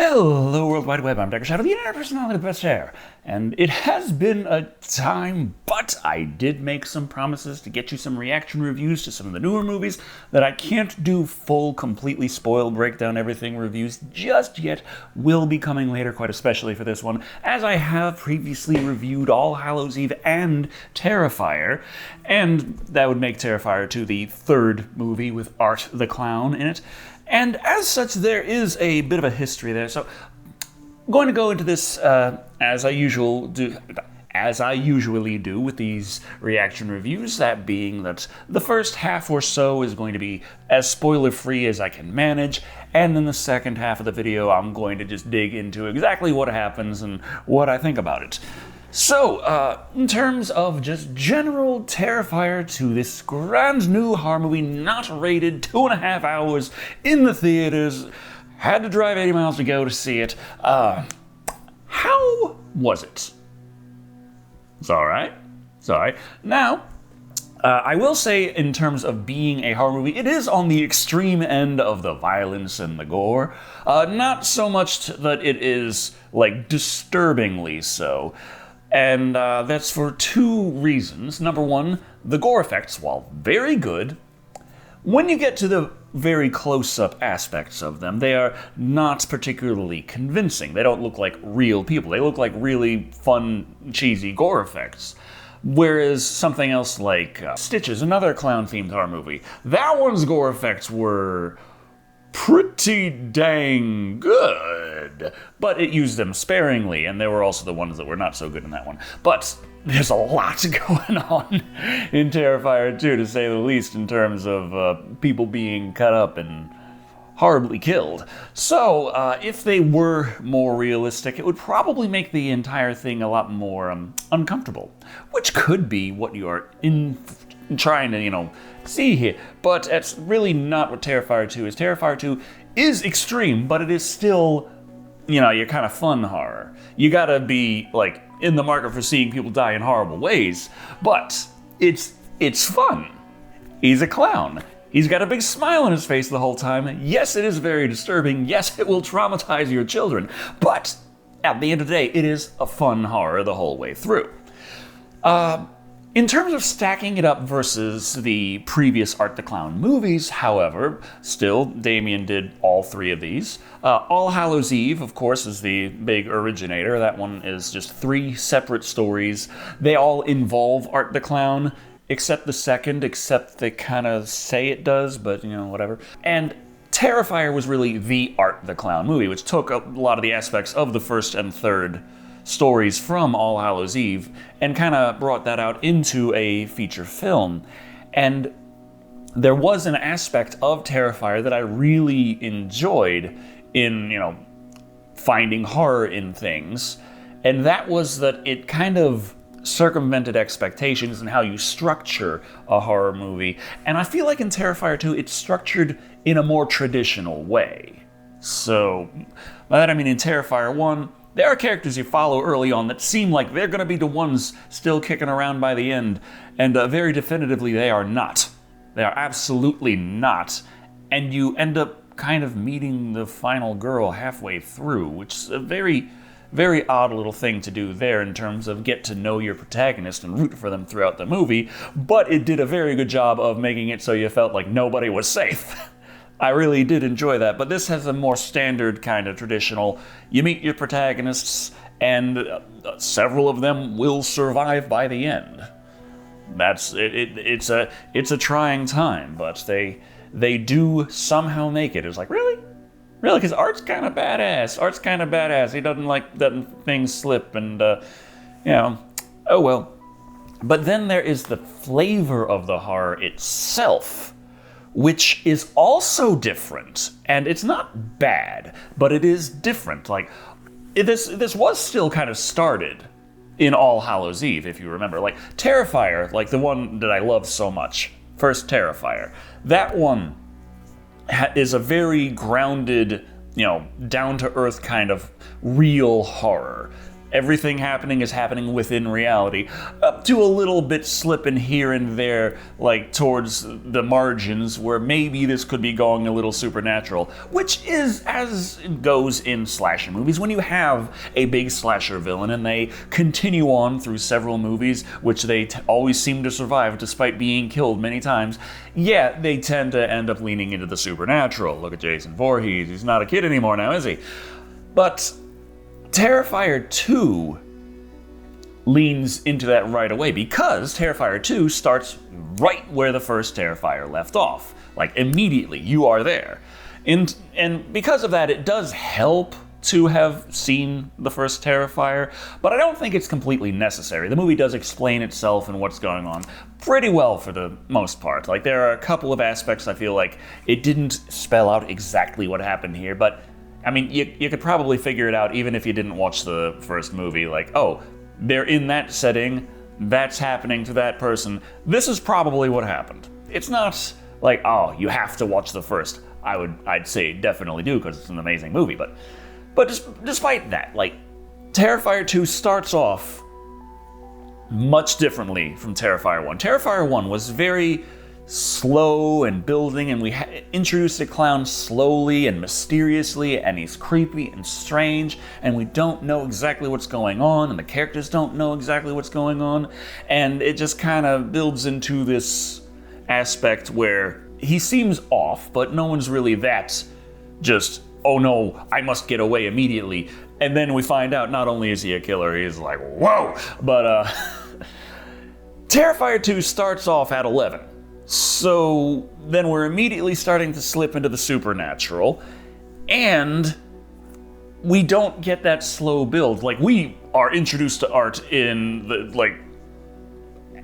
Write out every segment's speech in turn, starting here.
Hello, World Wide Web. I'm Dr. Shado, the internet personality of the best hair. And it has been a time, but I did make some promises to get you some reaction reviews to some of the newer movies that I can't do full, completely spoiled breakdown everything reviews just yet. Will be coming later, quite especially for this one, as I have previously reviewed All Hallows Eve and Terrifier. And that would make Terrifier 2 the third movie with Art the Clown in it. And as such, there is a bit of a history there. So I'm going to go into this as I usually do with these reaction reviews, that being that the first half or so is going to be as spoiler-free as I can manage, and then the second half of the video I'm going to just dig into exactly what happens and what I think about it. So, in terms of just general Terrifier 2, this grand new horror movie, not rated, 2.5 hours in the theaters, had to drive 80 miles to go to see it. How was it? It's alright. It's alright. Now, I will say, in terms of being a horror movie, it is on the extreme end of the violence and the gore. Not so much that it is, like, disturbingly so. And that's for two reasons. Number one, the gore effects, while very good, when you get to the very close-up aspects of them, they are not particularly convincing. They don't look like real people. They look like really fun, cheesy gore effects. Whereas something else like Stitches, another clown-themed horror movie, that one's gore effects were pretty dang good, but it used them sparingly, and there were also the ones that were not so good in that one. But there's a lot going on in Terrifier 2, to say the least, in terms of people being cut up and horribly killed. So, if they were more realistic, it would probably make the entire thing a lot more uncomfortable, which could be what you are trying to, see here. But that's really not what Terrifier 2 is. Terrifier 2 is extreme, but it is still, your kind of fun horror. You gotta be, like, in the market for seeing people die in horrible ways, but it's fun. He's a clown. He's got a big smile on his face the whole time. Yes, it is very disturbing. Yes, it will traumatize your children. But at the end of the day, it is a fun horror the whole way through. In terms of stacking it up versus the previous Art the Clown movies, however, still, Damien did all three of these. All Hallows Eve, of course, is the big originator. That one is just 3 separate stories. They all involve Art the Clown, except the second, except they kind of say it does, but, whatever. And Terrifier was really the Art the Clown movie, which took a lot of the aspects of the first and third stories from All Hallows Eve and kind of brought that out into a feature film. And there was an aspect of Terrifier that I really enjoyed in, finding horror in things, and that was that it kind of circumvented expectations and how you structure a horror movie. And I feel like in Terrifier 2, it's structured in a more traditional way. So, by that I mean in Terrifier 1, there are characters you follow early on that seem like they're going to be the ones still kicking around by the end, and very definitively they are not. They are absolutely not. And you end up kind of meeting the final girl halfway through, which is a very, very odd little thing to do there in terms of get to know your protagonist and root for them throughout the movie, but it did a very good job of making it so you felt like nobody was safe. I really did enjoy that, but this has a more standard kind of traditional, you meet your protagonists, and several of them will survive by the end. That's it. It's a trying time, but they do somehow make it. It's like, really? Really? Because Art's kind of badass. He doesn't like letting things slip, and, oh well. But then there is the flavor of the horror itself, which is also different, and it's not bad, but it is different. Like, this was still kind of started in All Hallows Eve, if you remember. Like, Terrifier, like the one that I love so much, first Terrifier, that one is a very grounded, down-to-earth kind of real horror. everything happening is happening within reality, up to a little bit slipping here and there, like towards the margins where maybe this could be going a little supernatural, which is as it goes in slasher movies. When you have a big slasher villain and they continue on through several movies, which they always seem to survive despite being killed many times, yeah, they tend to end up leaning into the supernatural. Look at Jason Voorhees, he's not a kid anymore now, is he? But Terrifier 2 leans into that right away because Terrifier 2 starts right where the first Terrifier left off. Like, immediately, you are there. And because of that, it does help to have seen the first Terrifier, but I don't think it's completely necessary. The movie does explain itself and what's going on pretty well for the most part. Like, there are a couple of aspects I feel like it didn't spell out exactly what happened here, but I mean, you could probably figure it out even if you didn't watch the first movie. Like, oh, they're in that setting, that's happening to that person. This is probably what happened. It's not like, oh, you have to watch the first. I'd say definitely do because it's an amazing movie. But despite that, like, Terrifier 2 starts off much differently from Terrifier 1. Terrifier 1 was very slow and building, and we introduced the clown slowly and mysteriously, and he's creepy and strange, and we don't know exactly what's going on, and the characters don't know exactly what's going on, and it just kind of builds into this aspect where he seems off, but no one's really that just, oh no, I must get away immediately. And then we find out not only is he a killer, he's like, whoa! But Terrifier 2 starts off at 11. So then we're immediately starting to slip into the supernatural, and we don't get that slow build. Like, we are introduced to art in the,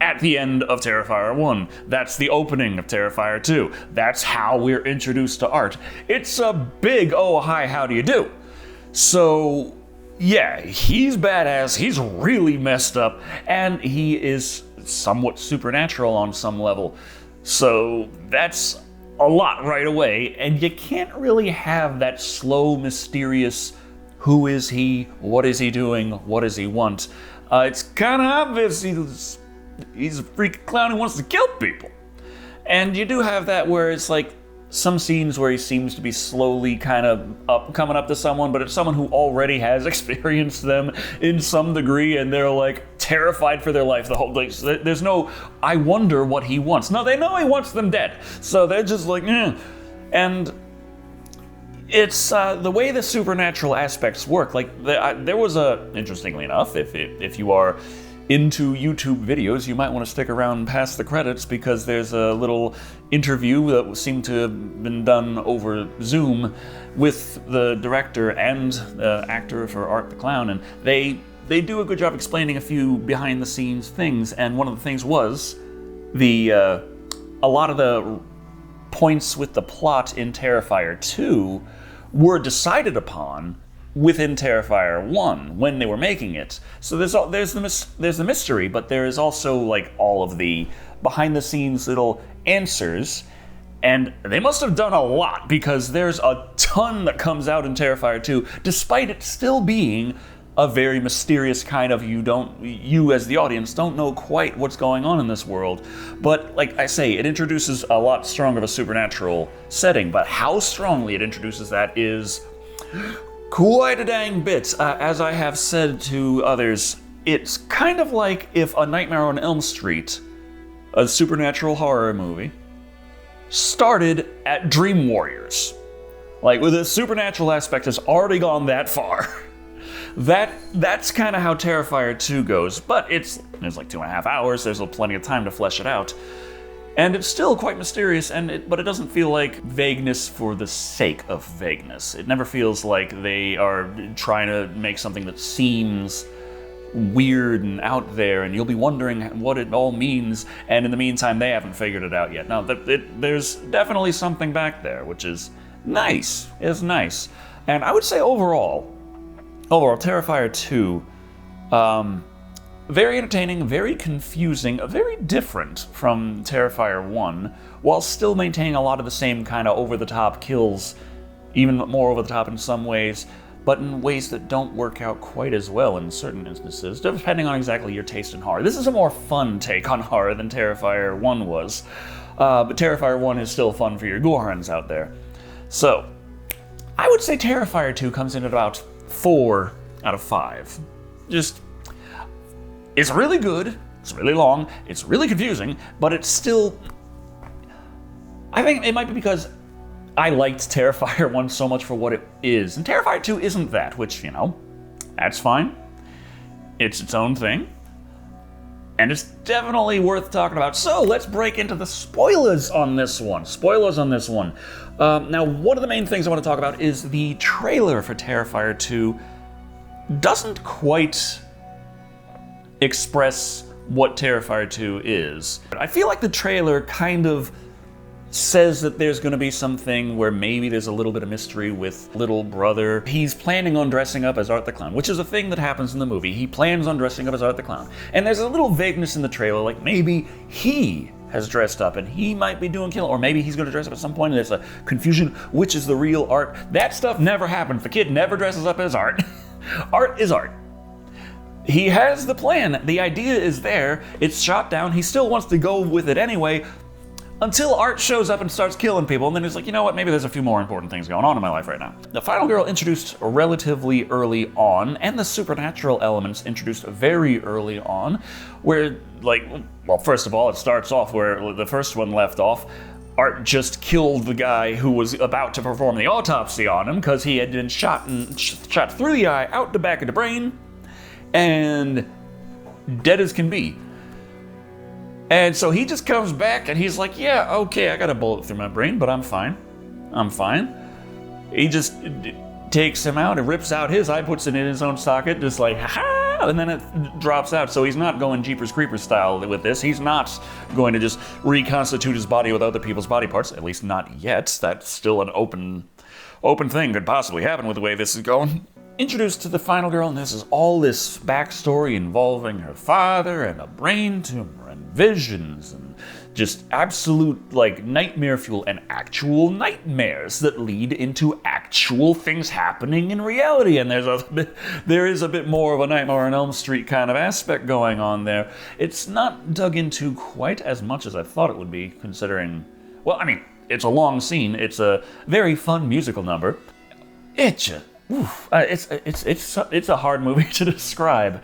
at the end of Terrifier 1. That's the opening of Terrifier 2. That's how we're introduced to art. It's a big, oh, hi, how do you do? So, yeah, he's badass, he's really messed up, and he is somewhat supernatural on some level. So that's a lot right away, and you can't really have that slow, mysterious, who is he, what is he doing, what does he want? It's kind of obvious he's a freaking clown who wants to kill people. And you do have that where it's like some scenes where he seems to be slowly kind of coming up to someone, but it's someone who already has experienced them in some degree, and they're like terrified for their life the whole day. So there's no, I wonder what he wants. No, they know he wants them dead, so they're just like, eh. And it's the way the supernatural aspects work. Like, there was interestingly enough, if you are into YouTube videos, you might want to stick around past the credits because there's a little interview that seemed to have been done over Zoom with the director and the actor for Art the Clown, and they do a good job explaining a few behind-the-scenes things, and one of the things was a lot of the points with the plot in Terrifier 2 were decided upon within Terrifier 1 when they were making it. So there's the mystery, but there is also like all of the behind the scenes little answers, and they must have done a lot because there's a ton that comes out in Terrifier 2 despite it still being a very mysterious kind of, you as the audience don't know quite what's going on in this world. But like I say, it introduces a lot stronger of a supernatural setting, but how strongly it introduces that is quite a dang bit. As I have said to others, it's kind of like if A Nightmare on Elm Street, a supernatural horror movie, started at Dream Warriors. Like, with the supernatural aspect has already gone that far. That's kind of how Terrifier 2 goes, but there's like 2.5 hours, there's plenty of time to flesh it out. And it's still quite mysterious, but it doesn't feel like vagueness for the sake of vagueness. It never feels like they are trying to make something that seems weird and out there, and you'll be wondering what it all means, and in the meantime, they haven't figured it out yet. No, there's definitely something back there, which is nice. It's nice. And I would say overall, Terrifier 2, very entertaining, very confusing, very different from Terrifier 1, while still maintaining a lot of the same kind of over-the-top kills, even more over-the-top in some ways. but in ways that don't work out quite as well in certain instances, depending on exactly your taste in horror. This is a more fun take on horror than Terrifier 1 was, but Terrifier 1 is still fun for your gorehorns out there. So, I would say Terrifier 2 comes in at about 4 out of 5. Just, it's really good, it's really long, it's really confusing, but it's still... I think it might be because I liked Terrifier 1 so much for what it is, and Terrifier 2 isn't that, which, you know, that's fine. It's its own thing, and it's definitely worth talking about. So let's break into the spoilers on this one. Now, one of the main things I want to talk about is the trailer for Terrifier 2 doesn't quite express what Terrifier 2 is. I feel like the trailer kind of says that there's going to be something where maybe there's a little bit of mystery with little brother. He's planning on dressing up as Art the Clown, which is a thing that happens in the movie. He plans on dressing up as Art the Clown. And there's a little vagueness in the trailer, like maybe he has dressed up and he might be doing kill, or maybe he's going to dress up at some point and there's a confusion, which is the real Art. That stuff never happens. The kid never dresses up as Art. Art is Art. He has the plan. The idea is there. It's shot down. He still wants to go with it anyway, until Art shows up and starts killing people, and then he's like, you know what, maybe there's a few more important things going on in my life right now. The final girl introduced relatively early on, and the supernatural elements introduced very early on, where, like, well, first of all, it starts off where the first one left off. Art just killed the guy who was about to perform the autopsy on him, because he had been shot through the eye, out the back of the brain, and dead as can be. And so he just comes back and he's like, yeah, okay, I got a bullet through my brain, but I'm fine. I'm fine. He just takes him out and rips out his eye, puts it in his own socket, just like, ha! And then it drops out. So he's not going Jeepers Creepers style with this. He's not going to just reconstitute his body with other people's body parts, at least not yet. That's still an open thing could possibly happen with the way this is going. Introduced to the final girl, and this is all this backstory involving her father and a brain tumor and visions and just absolute, like, nightmare fuel and actual nightmares that lead into actual things happening in reality. And there is a bit more of a Nightmare on Elm Street kind of aspect going on there. It's not dug into quite as much as I thought it would be, considering, well, I mean, it's a long scene. It's a very fun musical number. It's a hard movie to describe.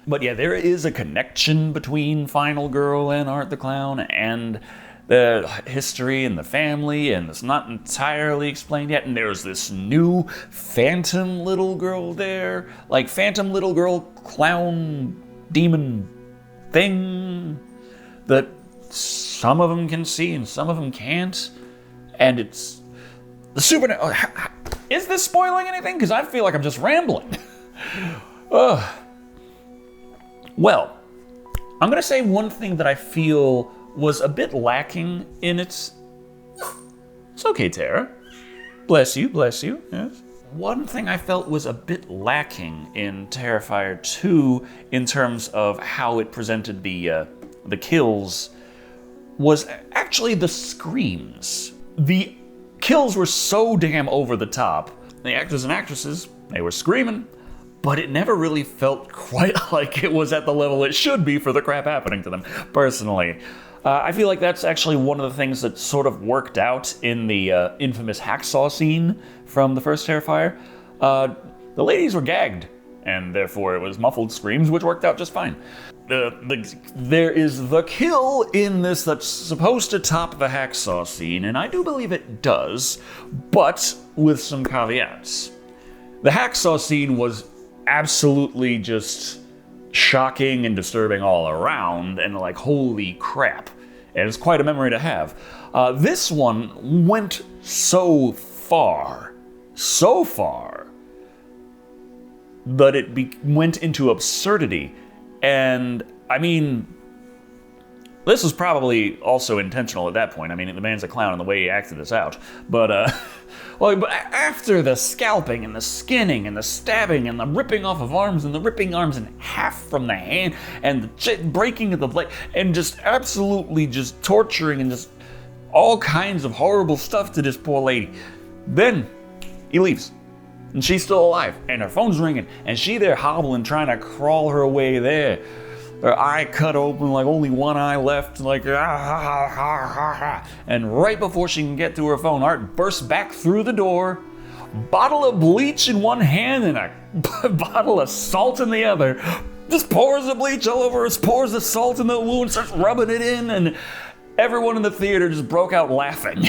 But yeah, there is a connection between Final Girl and Art the Clown and the history and the family, and it's not entirely explained yet. And there's this new phantom little girl there, like phantom little girl clown demon thing that some of them can see and some of them can't. And it's the supernatural. Is this spoiling anything? Because I feel like I'm just rambling. Well, I'm going to say one thing that I feel was a bit lacking in its... It's okay, Tara. Bless you. Yes. One thing I felt was a bit lacking in Terrifier 2 in terms of how it presented the kills was actually the screams. The kills were so damn over the top. The actors and actresses, they were screaming, but it never really felt quite like it was at the level it should be for the crap happening to them, personally. I feel like that's actually one of the things that sort of worked out in the infamous hacksaw scene from the first Terrifier. The ladies were gagged, and therefore it was muffled screams, which worked out just fine. There is the kill in this that's supposed to top the hacksaw scene, and I do believe it does, but with some caveats. The hacksaw scene was absolutely just shocking and disturbing all around, and like, holy crap. And it's quite a memory to have. This one went so far, that it went into absurdity. And, I mean, this was probably also intentional at that point. I mean, the man's a clown and the way he acted this out. But after the scalping and the skinning and the stabbing and the ripping off of arms and the ripping arms in half from the hand and the breaking of the blade and just absolutely just torturing and just all kinds of horrible stuff to this poor lady. Then He leaves. And she's still alive, and her phone's ringing, and she there hobbling, trying to crawl her way there. Her eye cut open, like only one eye left, like and right before she can get to her phone, Art bursts back through the door, bottle of bleach in one hand and a bottle of salt in the other. Just pours the bleach all over us, pours the salt in the wound, starts rubbing it in, and everyone in the theater just broke out laughing.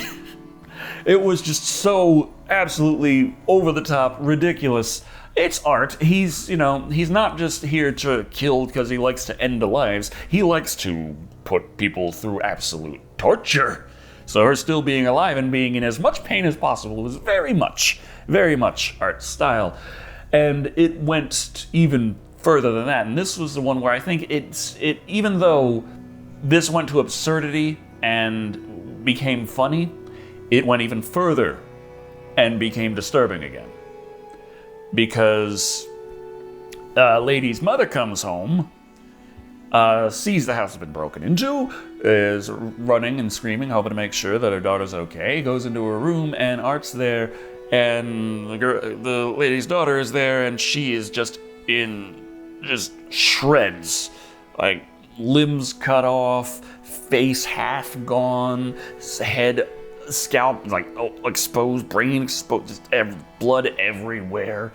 It was just so absolutely over the top, ridiculous. It's Art. He's not just here to kill because he likes to end the lives. He likes to put people through absolute torture. So her still being alive and being in as much pain as possible was very much Art's style. And it went even further than that. And this was the one where I think it even though this went to absurdity and became funny, it went even further and became disturbing again. Because lady's mother comes home, sees the house has been broken into, is running and screaming, hoping to make sure that her daughter's okay, goes into her room, and Art's there, and the lady's daughter is there, and she is just in shreds. Like, limbs cut off, face half gone, head, scalp, exposed, brain exposed, just blood everywhere.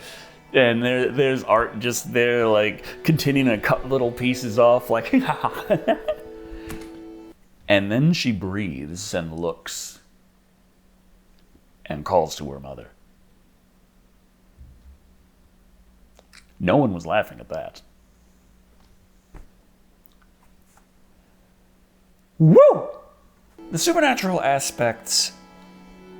And there's Art just there, like, continuing to cut little pieces off, like, and then she breathes and looks and calls to her mother. No one was laughing at that. Woo! The supernatural aspects,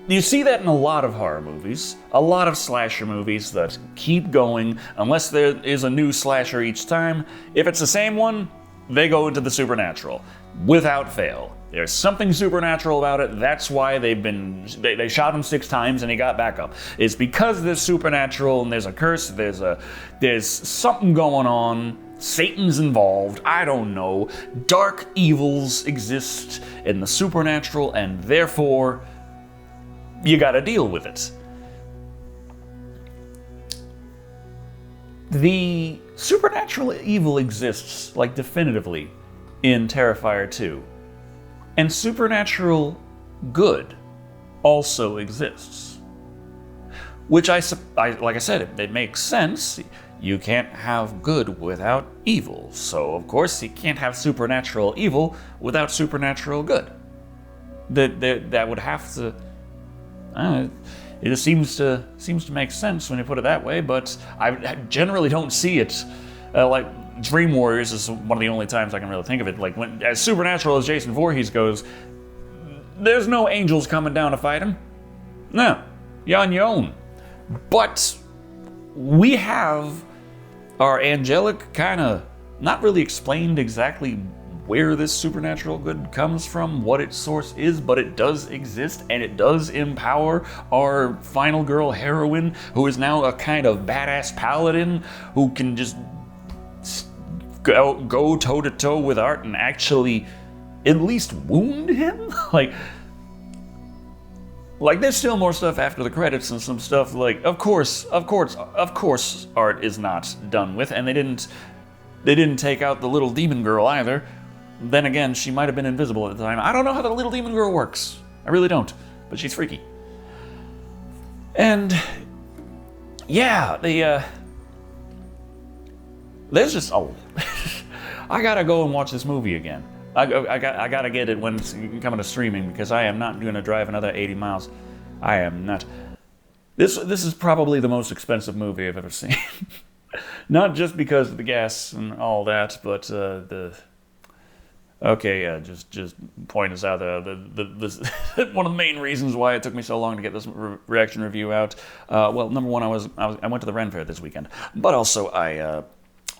you see that in a lot of horror movies, a lot of slasher movies that keep going unless there is a new slasher each time. If it's the same one, they go into the supernatural, without fail. There's something supernatural about it. That's why they shot him 6 times and he got back up. It's because there's supernatural and there's a curse, there's something going on. Satan's involved, I don't know. Dark evils exist in the supernatural, and therefore, you gotta deal with it. The supernatural evil exists, like, definitively in Terrifier 2. And supernatural good also exists. Which like I said, it makes sense. You can't have good without evil. So, of course, you can't have supernatural evil without supernatural good. That would have to... it just seems to make sense when you put it that way, but I generally don't see it. Like, Dream Warriors is one of the only times I can really think of it. Like, when as supernatural as Jason Voorhees goes, there's no angels coming down to fight him. No, you're on your own. But we have our angelic kind of not really explained exactly where this supernatural good comes from, what its source is, but it does exist, and it does empower our final girl heroine, who is now a kind of badass paladin who can just go toe-to-toe with Art and actually at least wound him? Like, there's still more stuff after the credits and some stuff like, of course, Art is not done with, and they didn't take out the little demon girl either. Then again, she might have been invisible at the time. I don't know how the little demon girl works. I really don't, but she's freaky. And yeah, there's just I gotta go and watch this movie again. I gotta get it when it's coming to streaming, because I am not going to drive another 80 miles. I am not. This is probably the most expensive movie I've ever seen. Not just because of the gas and all that, but just point us out there. One of the main reasons why it took me so long to get this reaction review out. Well, number one, I went to the Ren Fair this weekend, but also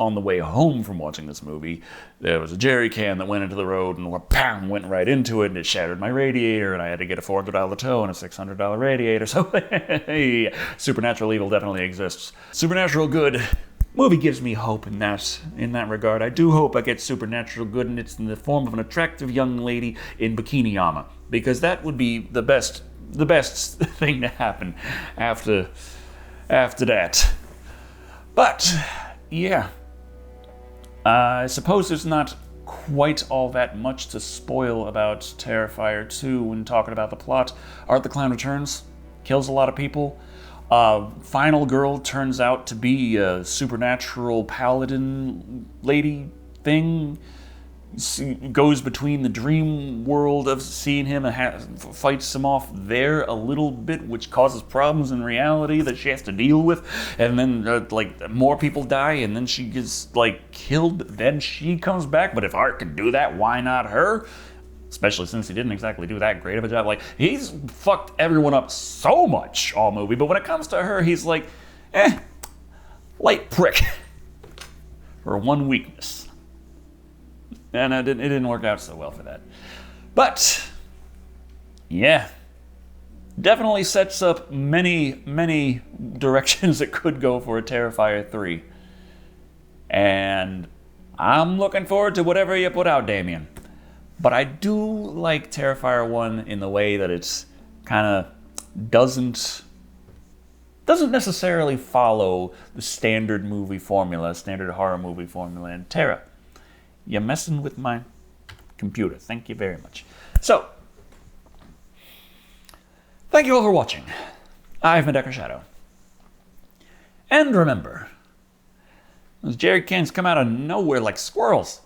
on the way home from watching this movie, there was a jerry can that went into the road and went right into it, and it shattered my radiator, and I had to get a $400 tow and a $600 radiator. So, hey, supernatural evil definitely exists. Supernatural good. Movie gives me hope in that regard. I do hope I get supernatural good, and it's in the form of an attractive young lady in bikini armor, because that would be the best the best thing to happen after that. But yeah, I suppose there's not quite all that much to spoil about Terrifier 2 when talking about the plot. Art the Clown returns, kills a lot of people. Final girl turns out to be a supernatural paladin lady thing. Goes between the dream world of seeing him and fights him off there a little bit, which causes problems in reality that she has to deal with. And then more people die, and then she gets killed. Then she comes back. But if Art can do that, why not her? Especially since he didn't exactly do that great of a job. He's fucked everyone up so much all movie, but when it comes to her, he's light prick. Her one weakness. And it didn't work out so well for that. But, yeah. Definitely sets up many, many directions it could go for a Terrifier 3. And I'm looking forward to whatever you put out, Damien. But I do like Terrifier 1 in the way that it's kind of doesn't necessarily follow the standard horror movie formula. And Terra, you're messing with my computer. Thank you very much. So, thank you all for watching. I've been Shado. And remember, those jerry cans come out of nowhere like squirrels.